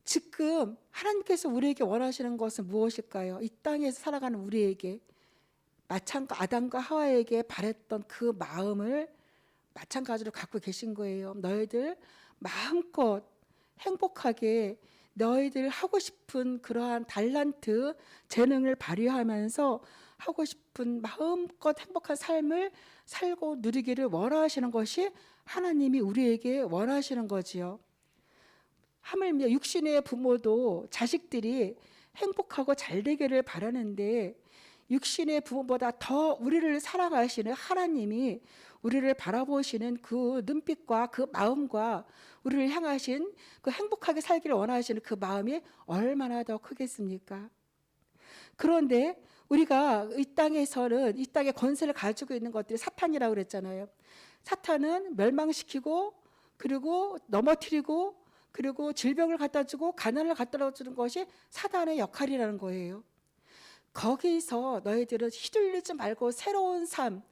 지금 하나님께서 우리에게 원하시는 것은 무엇일까요? 이 땅에서 살아가는 우리에게 아담과 하와에게 바랬던 그 마음을 마찬가지로 갖고 계신 거예요. 너희들 마음껏 행복하게 너희들 하고 싶은 그러한 달란트, 재능을 발휘하면서 하고 싶은 마음껏 행복한 삶을 살고 누리기를 원하시는 것이 하나님이 우리에게 원하시는 거지요. 하물며 육신의 부모도 자식들이 행복하고 잘 되기를 바라는데 육신의 부모보다 더 우리를 사랑하시는 하나님이 우리를 바라보시는 그 눈빛과 그 마음과 우리를 향하신 그 행복하게 살기를 원하시는 그 마음이 얼마나 더 크겠습니까? 그런데 우리가 이 땅에서는 이 땅의 권세를 가지고 있는 것들이 사탄이라고 그랬잖아요. 사탄은 멸망시키고 그리고 넘어뜨리고 그리고 질병을 갖다 주고 가난을 갖다 주는 것이 사탄의 역할이라는 거예요. 거기서 너희들은 휘둘리지 말고 새로운 삶,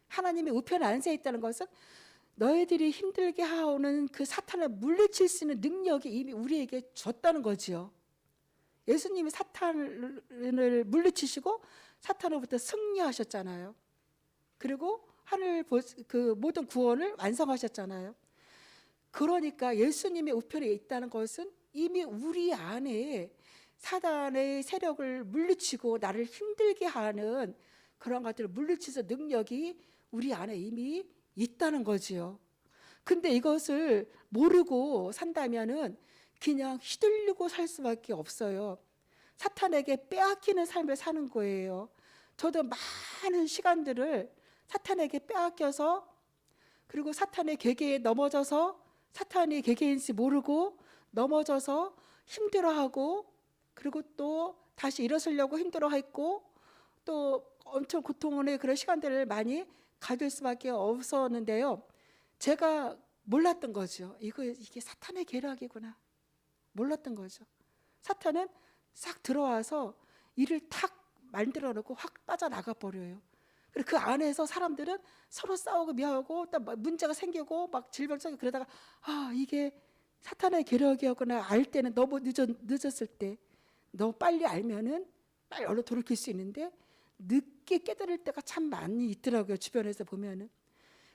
하나님의 우편에 앉아 있다는 것은 너희들이 힘들게 하오는 그 사탄을 물리칠 수 있는 능력이 이미 우리에게 줬다는 거지요. 예수님이 사탄을 물리치시고 사탄으로부터 승리하셨잖아요. 그리고 하늘 그 모든 구원을 완성하셨잖아요. 그러니까 예수님의 우편에 있다는 것은 이미 우리 안에 사단의 세력을 물리치고 나를 힘들게 하는 그런 것들을 물리치는 능력이 우리 안에 이미 있다는 거지요. 근데 이것을 모르고 산다면은 그냥 휘둘리고 살 수밖에 없어요. 사탄에게 빼앗기는 삶을 사는 거예요. 저도 많은 시간들을 사탄에게 빼앗겨서 그리고 사탄의 계계에 넘어져서 사탄이 계계인지 모르고 넘어져서 힘들어하고 그리고 또 다시 일어서려고 힘들어했고 또 엄청 고통의 그런 시간들을 많이 가질 수밖에 없었는데요. 제가 몰랐던 거죠. 이게 사탄의 계략이구나. 몰랐던 거죠. 사탄은 싹 들어와서 일을 탁 만들어 놓고 확 빠져나가 버려요. 그리고 그 안에서 사람들은 서로 싸우고 미워하고 또 문제가 생기고 막 질병적이고 그러다가 이게 사탄의 계략이었구나 알 때는 너무 늦었을 때 너무 빨리 알면은 빨리 얼른 돌이킬 수 있는데 늦게 깨달을 때가 참 많이 있더라고요. 주변에서 보면은.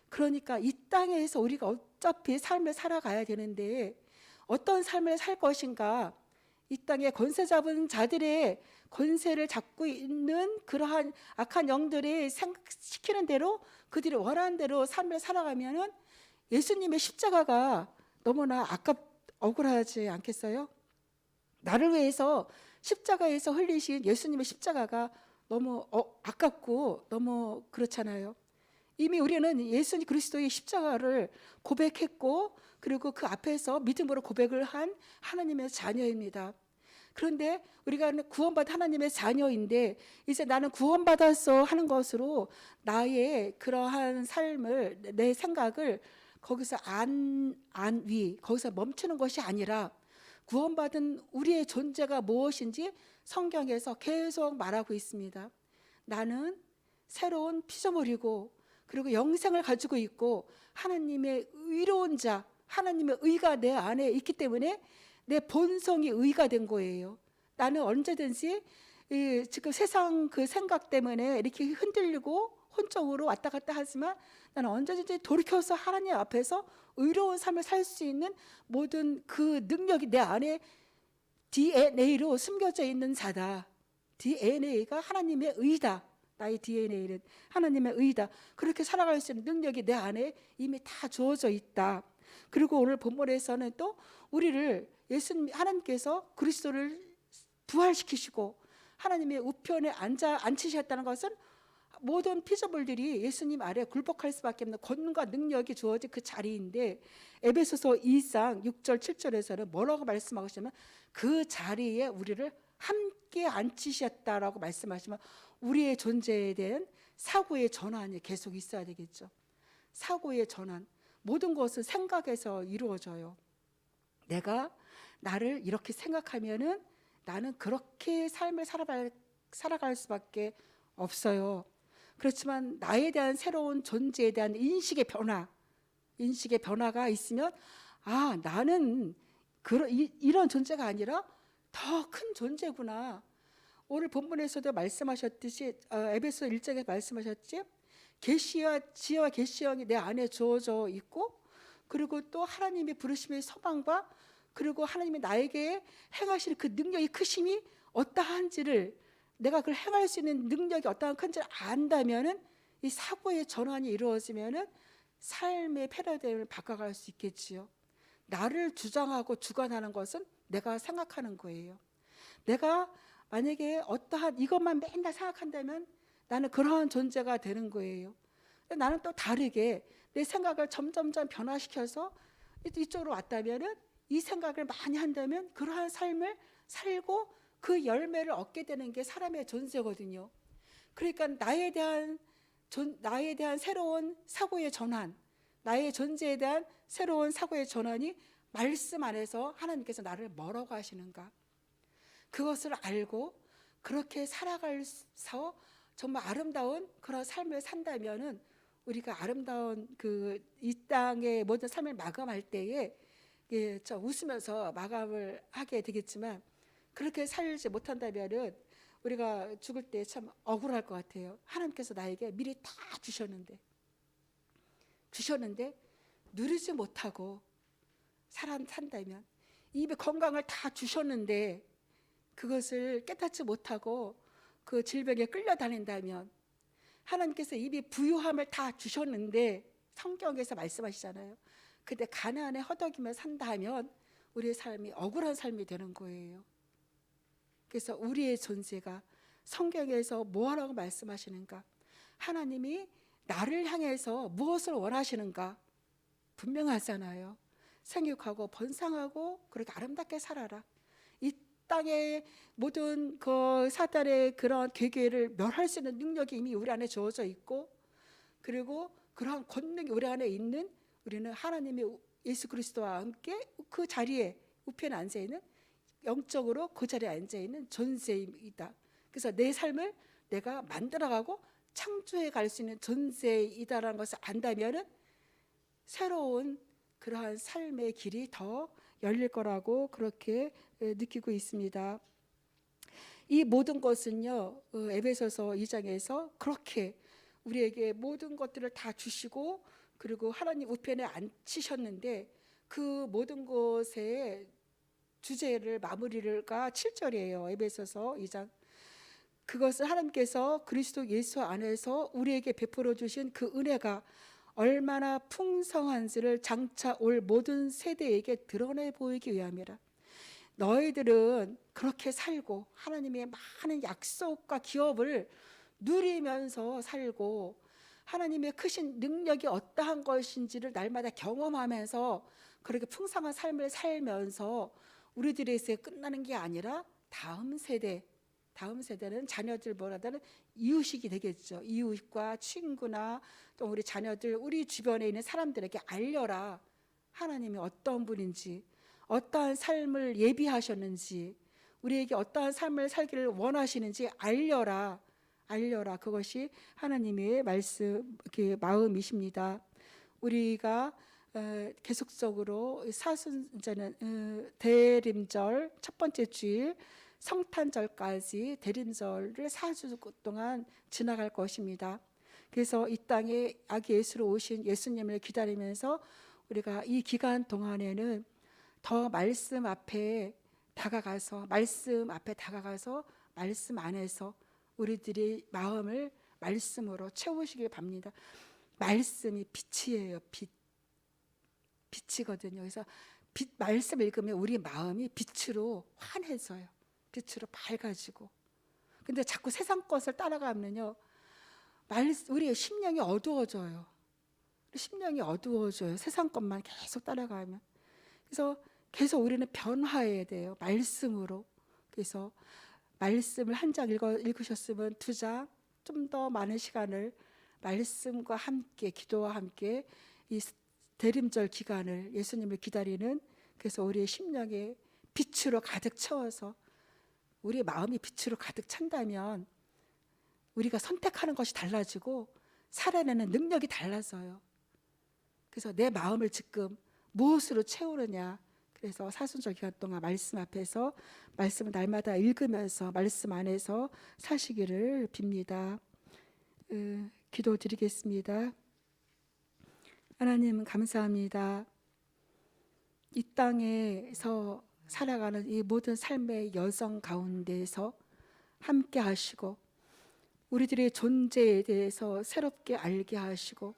그러니까 이 땅에서 우리가 어차피 삶을 살아가야 되는데 어떤 삶을 살 것인가, 이 땅에 권세 잡은 자들의 권세를 잡고 있는 그러한 악한 영들이 생각시키는 대로 그들이 원하는 대로 삶을 살아가면은 예수님의 십자가가 너무나 억울하지 않겠어요? 나를 위해서 십자가에서 흘리신 예수님의 십자가가 너무 아깝고 너무 그렇잖아요. 이미 우리는 예수 그리스도의 십자가를 고백했고 그리고 그 앞에서 믿음으로 고백을 한 하나님의 자녀입니다. 그런데 우리가 구원받은 하나님의 자녀인데 이제 나는 구원받았어 하는 것으로 나의 그러한 삶을 내 생각을 거기서 거기서 멈추는 것이 아니라 구원받은 우리의 존재가 무엇인지 성경에서 계속 말하고 있습니다. 나는 새로운 피조물이고 그리고 영생을 가지고 있고 하나님의 의로운 자, 하나님의 의가 내 안에 있기 때문에 내 본성이 의가 된 거예요. 나는 언제든지 지금 세상 그 생각 때문에 이렇게 흔들리고 혼적으로 왔다 갔다 하지만 나는 언제든지 돌이켜서 하나님 앞에서 의로운 삶을 살 수 있는 모든 그 능력이 내 안에 DNA로 숨겨져 있는 자다. DNA가 하나님의 의다. 나의 DNA는 하나님의 의다. 그렇게 살아갈 수 있는 능력이 내 안에 이미 다 주어져 있다. 그리고 오늘 본문에서는 또 우리를 예수님 하나님께서 그리스도를 부활시키시고 하나님의 우편에 앉히셨다는 것은 모든 피조물들이 예수님 아래 굴복할 수밖에 없는 권능과 능력이 주어진 그 자리인데, 에베소서 2장 6절 7절에서는 뭐라고 말씀하시냐면 그 자리에 우리를 함께 앉히셨다라고 말씀하시면 우리의 존재에 대한 사고의 전환이 계속 있어야 되겠죠. 사고의 전환. 모든 것은 생각에서 이루어져요. 내가 나를 이렇게 생각하면은 나는 그렇게 삶을 살아갈 수밖에 없어요. 그렇지만 나에 대한 새로운 존재에 대한 인식의 변화가 있으면 나는 이런 존재가 아니라 더 큰 존재구나. 오늘 본문에서도 말씀하셨듯이 에베소 1장에 말씀하셨지, 지혜와 계시형이 내 안에 주어져 있고, 그리고 또 하나님의 부르심의 소망과 그리고 하나님이 나에게 행하시는 그 능력이 크심이 어떠한지를, 내가 그걸 행할 수 있는 능력이 어떠한 큰지를 안다면은 이 사고의 전환이 이루어지면은 삶의 패러다임을 바꿔갈 수 있겠지요. 나를 주장하고 주관하는 것은 내가 생각하는 거예요. 내가 만약에 어떠한 이것만 맨날 생각한다면 나는 그러한 존재가 되는 거예요. 나는 또 다르게 내 생각을 점점점 변화시켜서 이쪽으로 왔다면은, 이 생각을 많이 한다면 그러한 삶을 살고 그 열매를 얻게 되는 게 사람의 존재거든요. 그러니까 나에 대한 새로운 사고의 전환, 나의 존재에 대한 새로운 사고의 전환이 말씀 안에서 하나님께서 나를 뭐라고 하시는가, 그것을 알고 그렇게 살아가서 정말 아름다운 그런 삶을 산다면은, 우리가 아름다운 이 땅의 모든 삶을 마감할 때에 웃으면서 마감을 하게 되겠지만, 그렇게 살지 못한다면은 우리가 죽을 때 참 억울할 것 같아요. 하나님께서 나에게 미리 다 주셨는데 누리지 못하고 산다면, 입에 건강을 다 주셨는데 그것을 깨닫지 못하고 그 질병에 끌려다닌다면, 하나님께서 입이 부유함을 다 주셨는데 성경에서 말씀하시잖아요. 근데 가난에 허덕이며 산다면 우리의 삶이 억울한 삶이 되는 거예요. 그래서 우리의 존재가 성경에서 뭐라고 말씀하시는가, 하나님이 나를 향해서 무엇을 원하시는가 분명하잖아요. 생육하고 번성하고 그렇게 아름답게 살아라. 이 땅의 모든 그 사단의 그런 괴계를 멸할 수 있는 능력이 이미 우리 안에 주어져 있고, 그리고 그러한 권능이 우리 안에 있는, 우리는 하나님의 예수 그리스도와 함께 그 자리에 우편에 앉아 있는, 영적으로 그 자리에 앉아 있는 존재이다. 그래서 내 삶을 내가 만들어가고 창조해 갈 수 있는 존재이다라는 것을 안다면은 새로운 그러한 삶의 길이 더 열릴 거라고 그렇게 느끼고 있습니다. 이 모든 것은요, 에베소서 2장에서 그렇게 우리에게 모든 것들을 다 주시고 그리고 하나님 우편에 앉히셨는데, 그 모든 것의 주제를 마무리가 7절이에요. 에베소서 2장. 그것을 하나님께서 그리스도 예수 안에서 우리에게 베풀어 주신 그 은혜가 얼마나 풍성한지를 장차 올 모든 세대에게 드러내 보이기 위함이라. 너희들은 그렇게 살고 하나님의 많은 약속과 기업을 누리면서 살고 하나님의 크신 능력이 어떠한 것인지를 날마다 경험하면서 그렇게 풍성한 삶을 살면서 우리들에서 끝나는 게 아니라 다음 세대는 자녀들보다는 이웃이 되겠죠. 이웃과 친구나 또 우리 자녀들, 우리 주변에 있는 사람들에게 알려라. 하나님이 어떤 분인지, 어떠한 삶을 예비하셨는지, 우리에게 어떠한 삶을 살기를 원하시는지 알려라. 그것이 하나님의 마음이십니다. 우리가 계속적으로 사순절은 대림절 첫 번째 주일 성탄절까지 대림절을 4주 동안 지나갈 것입니다. 그래서 이 땅에 아기 예수로 오신 예수님을 기다리면서 우리가 이 기간 동안에는 더 말씀 앞에 다가가서 말씀 안에서 우리들의 마음을 말씀으로 채우시길 바랍니다. 말씀이 빛이에요. 빛이거든요. 그래서 말씀 읽으면 우리 마음이 빛으로 환해져요. 빛으로 밝아지고. 근데 자꾸 세상 것을 따라가면요, 우리의 심령이 어두워져요. 심령이 어두워져요. 세상 것만 계속 따라가면. 그래서 계속 우리는 변화해야 돼요. 말씀으로. 그래서 말씀을 한 장 읽으셨으면 2장, 좀 더 많은 시간을 말씀과 함께, 기도와 함께 이 대림절 기간을 예수님을 기다리는, 그래서 우리의 심령에 빛으로 가득 채워서 우리의 마음이 빛으로 가득 찬다면 우리가 선택하는 것이 달라지고 살아내는 능력이 달라져요. 그래서 내 마음을 지금 무엇으로 채우느냐. 그래서 사순절 기간 동안 말씀 앞에서 말씀을 날마다 읽으면서 말씀 안에서 사시기를 빕니다. 기도드리겠습니다. 하나님 감사합니다. 이 땅에서 살아가는 이 모든 삶의 여정 가운데서 함께 하시고 우리들의 존재에 대해서 새롭게 알게 하시고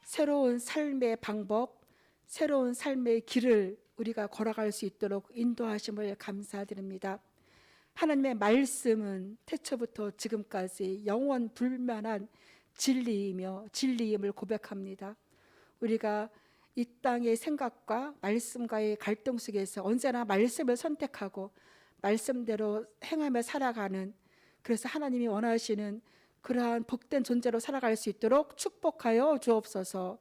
새로운 삶의 방법, 새로운 삶의 길을 우리가 걸어갈 수 있도록 인도하심을 감사드립니다. 하나님의 말씀은 태초부터 지금까지 영원 불변한 진리이며 진리임을 고백합니다. 우리가 이 땅의 생각과 말씀과의 갈등 속에서 언제나 말씀을 선택하고 말씀대로 행하며 살아가는, 그래서 하나님이 원하시는 그러한 복된 존재로 살아갈 수 있도록 축복하여 주옵소서.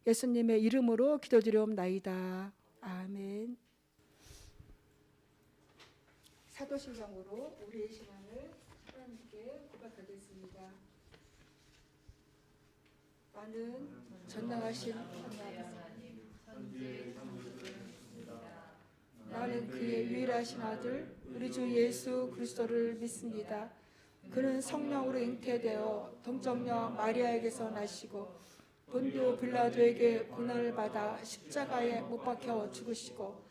예수님의 이름으로 기도드리옵나이다. 아멘. 사도신경으로 우리의 신앙을 하나님께 고백하겠습니다. 나는 전능하신 하나님, 나는 그의 유일하신 아들 우리 주 예수 그리스도를 믿습니다. 그는 성령으로 잉태되어 동정녀 마리아에게서 나시고 본디오 빌라도에게 고난을 받아 십자가에 못 박혀 죽으시고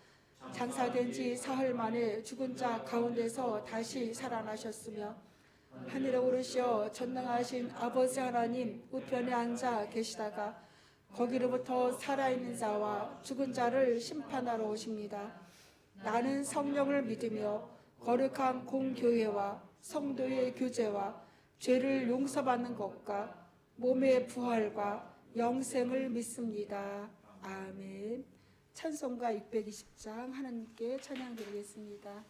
장사된 지 사흘 만에 죽은 자 가운데서 다시 살아나셨으며 하늘에 오르시어 전능하신 아버지 하나님 우편에 앉아 계시다가 거기로부터 살아있는 자와 죽은 자를 심판하러 오십니다. 나는 성령을 믿으며 거룩한 공교회와 성도의 교제와 죄를 용서받는 것과 몸의 부활과 영생을 믿습니다. 아멘. 찬송가 620장 하나님께 찬양드리겠습니다.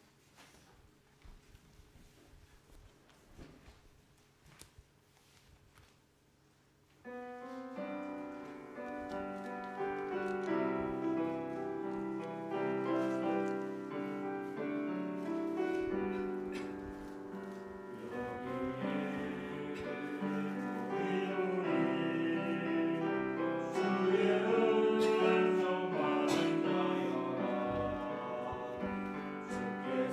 주께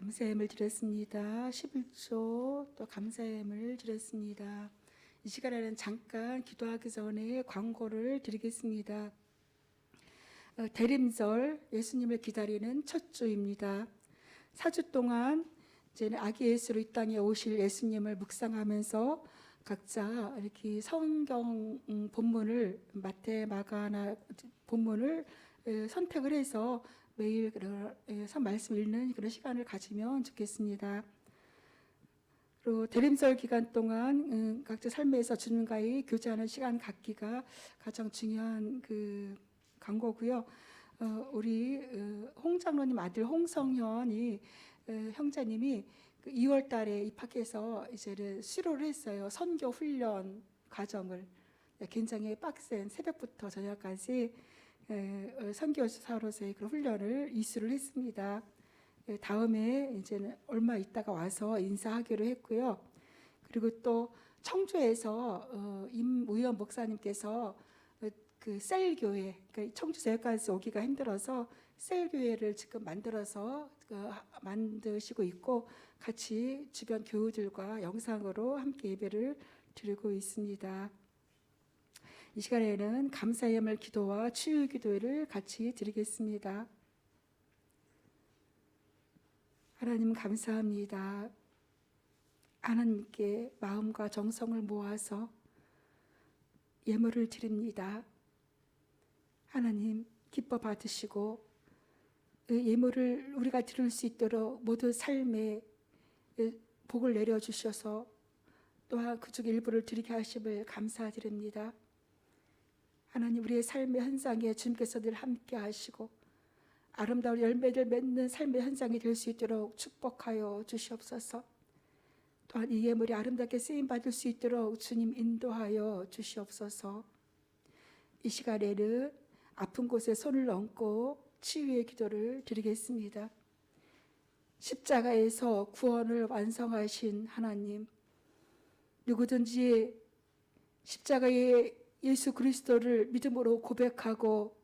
감사함을 드렸습니다. 11조 또 감사함을 드렸습니다. 이 시간에는 잠깐 기도하기 전에 광고를 드리겠습니다. 대림절 예수님을 기다리는 첫 주입니다. 4주 동안 이제는 아기 예수로 이 땅에 오실 예수님을 묵상하면서 각자 이렇게 성경 본문을 마태, 마가나 본문을 선택을 해서 매일 말씀 읽는 그런 시간을 가지면 좋겠습니다. 그리고 대림절 기간 동안 각자 삶에서 주님과의 교제하는 시간 갖기가 가장 중요한 그 광고고요. 우리 홍 장로님 아들 홍성현이 형제님이 2월 달에 입학해서 이제는 수료를 했어요. 선교 훈련 과정을 굉장히 빡센 새벽부터 저녁까지 선교사로서의 그런 훈련을 이수를 했습니다. 다음에 이제는 얼마 있다가 와서 인사하기로 했고요. 그리고 또 청주에서 임우연 목사님께서 그 셀교회, 그러니까 청주제까지 오기가 힘들어서 셀교회를 지금 만들어서 만드시고 있고 같이 주변 교우들과 영상으로 함께 예배를 드리고 있습니다. 이 시간에는 감사의 말 기도와 치유 기도를 같이 드리겠습니다. 하나님 감사합니다. 하나님께 마음과 정성을 모아서 예물을 드립니다. 하나님 기뻐 받으시고 예물을 우리가 드릴 수 있도록 모든 삶에 복을 내려주셔서 또한 그중 일부를 드리게 하심을 감사드립니다. 하나님 우리의 삶의 현장에 주님께서 늘 함께 하시고 아름다운 열매를 맺는 삶의 현장이 될 수 있도록 축복하여 주시옵소서. 또한 이 예물이 아름답게 쓰임받을 수 있도록 주님 인도하여 주시옵소서. 이 시간에는 아픈 곳에 손을 얹고 치유의 기도를 드리겠습니다. 십자가에서 구원을 완성하신 하나님, 누구든지 십자가의 예수 그리스도를 믿음으로 고백하고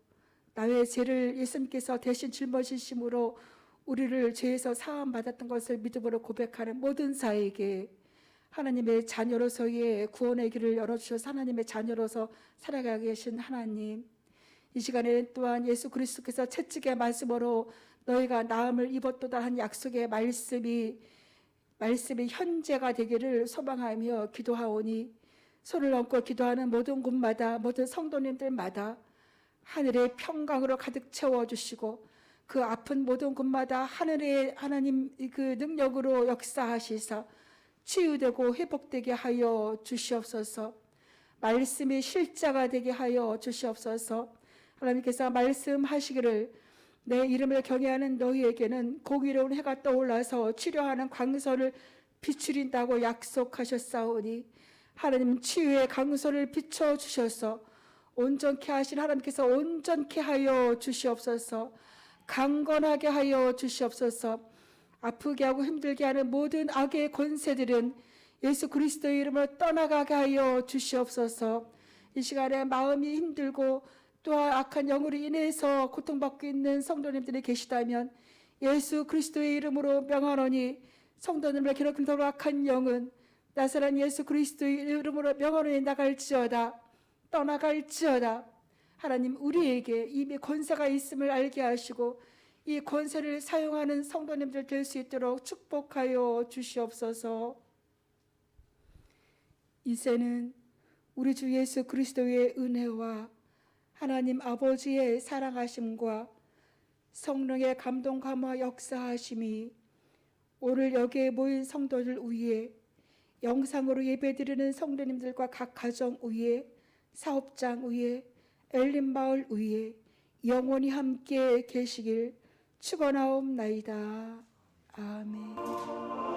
나의 죄를 예수님께서 대신 짊어지심으로 우리를 죄에서 사함받았던 것을 믿음으로 고백하는 모든 자에게 하나님의 자녀로서의 구원의 길을 열어주셔서 하나님의 자녀로서 살아가고 계신 하나님, 이 시간에는 또한 예수 그리스도께서 채찍의 말씀으로 너희가 나음을 입었도다 한 약속의 말씀이 현재가 되기를 소망하며 기도하오니 손을 얹고 기도하는 모든 곳마다 모든 성도님들마다 하늘의 평강으로 가득 채워주시고 그 아픈 모든 곳마다 하늘의 하나님 그 능력으로 역사하시사 치유되고 회복되게 하여 주시옵소서. 말씀이 실자가 되게 하여 주시옵소서. 하나님께서 말씀하시기를 내 이름을 경외하는 너희에게는 공의로운 해가 떠올라서 치료하는 광선을 비추린다고 약속하셨사오니 하나님 치유의 강선을 비춰주셔서 온전케 하신 하나님께서 온전케 하여 주시옵소서. 강건하게 하여 주시옵소서. 아프게 하고 힘들게 하는 모든 악의 권세들은 예수 그리스도의 이름으로 떠나가게 하여 주시옵소서. 이 시간에 마음이 힘들고 또한 악한 영으로 인해서 고통받고 있는 성도님들이 계시다면 예수 그리스도의 이름으로 명하노니 성도님을 괴롭히도록 악한 영은 나사렛 예수 그리스도의 이름으로 명하노니 나갈지어다. 떠나갈지어다. 하나님 우리에게 이미 권세가 있음을 알게 하시고 이 권세를 사용하는 성도님들 될 수 있도록 축복하여 주시옵소서. 이제는 우리 주 예수 그리스도의 은혜와 하나님 아버지의 사랑하심과 성령의 감동 감화 역사하심이 오늘 여기에 모인 성도들 위에 영상으로 예배드리는 성도님들과 각 가정 위에 사업장 위에 엘림마을 위에 영원히 함께 계시길 축원하옵나이다. 아멘.